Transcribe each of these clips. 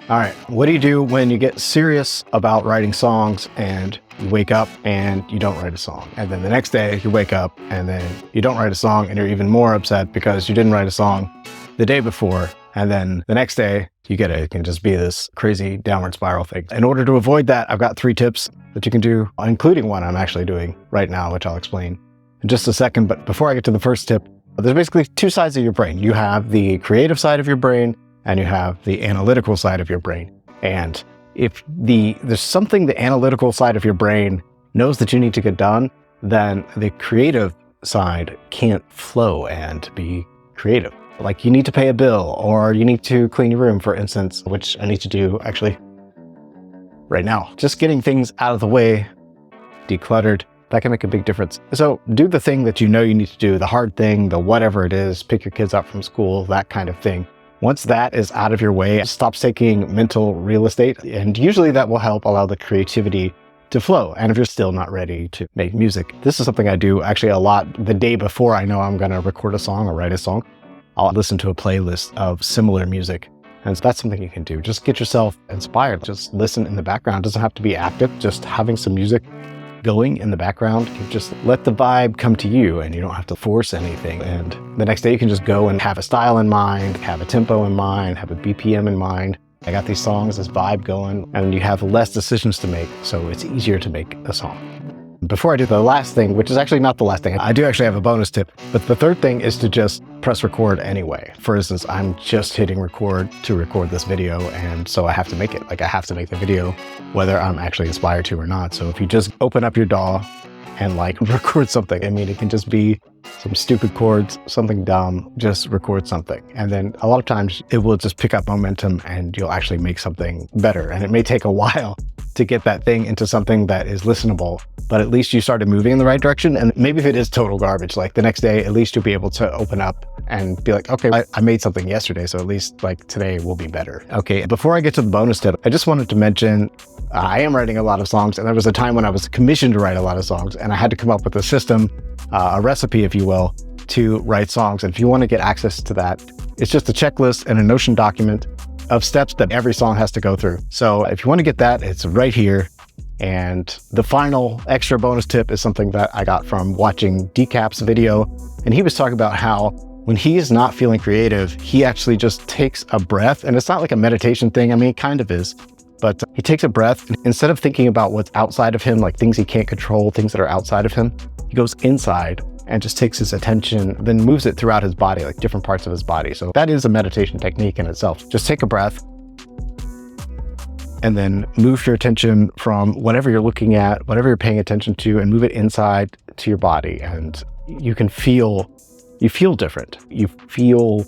All right, what do you do when you get serious about writing songs and you wake up and you don't write a song? And then the next day you wake up and then you don't write a song and you're even more upset because you didn't write a song the day before. And then the next day you get it. It can just be this crazy downward spiral thing. In order to avoid that, I've got 3 tips that you can do, including one I'm actually doing right now, which I'll explain in just a second. But before I get to the first tip, there's basically 2 sides of your brain. You have the creative side of your brain and you have the analytical side of your brain. And if there's something the analytical side of your brain knows that you need to get done, then the creative side can't flow and be creative. Like you need to pay a bill or you need to clean your room, for instance, which I need to do actually right now. Just getting things out of the way, decluttered, that can make a big difference. So do the thing that you know you need to do, the hard thing, the whatever it is, pick your kids up from school, that kind of thing. Once that is out of your way, stop taking mental real estate, and usually that will help allow the creativity to flow. And if you're still not ready to make music, this is something I do actually a lot the day before I know I'm going to record a song or write a song. I'll listen to a playlist of similar music. And that's something you can do. Just get yourself inspired. Just listen in the background. It doesn't have to be active. Just having some music going in the background, you just let the vibe come to you and you don't have to force anything. And the next day you can just go and have a style in mind, have a tempo in mind, have a BPM in mind. I got these songs, this vibe going, and you have less decisions to make, so it's easier to make a song. Before I do the last thing, which is actually not the last thing, I do actually have a bonus tip, but the third thing is to just press record anyway. For instance, I'm just hitting record to record this video, and so I have to make it. Like I have to make the video whether I'm actually inspired to or not. So if you just open up your DAW and like record something, I mean, it can just be some stupid chords, something dumb, just record something. And then a lot of times it will just pick up momentum and you'll actually make something better. And it may take a while to get that thing into something that is listenable, but at least you started moving in the right direction. And maybe if it is total garbage, like the next day, at least you'll be able to open up and be like, okay, I made something yesterday, so at least like today will be better. Okay, before I get to the bonus tip, I just wanted to mention I am writing a lot of songs, and there was a time when I was commissioned to write a lot of songs, and I had to come up with a system, a recipe, if you will, to write songs. And if you want to get access to that, it's just a checklist and a Notion document of steps that every song has to go through. So if you want to get that, it's right here. And the final extra bonus tip is something that I got from watching Decap's video. And he was talking about how when he is not feeling creative, he actually just takes a breath. And it's not like a meditation thing. I mean, it kind of is. But he takes a breath, and instead of thinking about what's outside of him, like things he can't control, things that are outside of him, he goes inside and just takes his attention, then moves it throughout his body, like different parts of his body. So that is a meditation technique in itself. Just take a breath and then move your attention from whatever you're looking at, whatever you're paying attention to, and move it inside to your body. And you feel different. You feel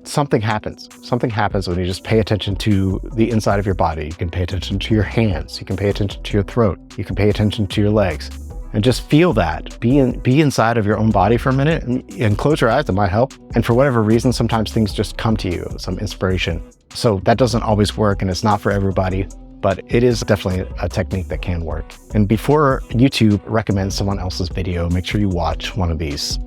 something happens. Something happens when you just pay attention to the inside of your body. You can pay attention to your hands. You can pay attention to your throat. You can pay attention to your legs. And just feel that. Be inside of your own body for a minute and close your eyes. That might help. And for whatever reason, sometimes things just come to you, some inspiration. So that doesn't always work, and it's not for everybody, but it is definitely a technique that can work. And before YouTube recommends someone else's video, make sure you watch one of these.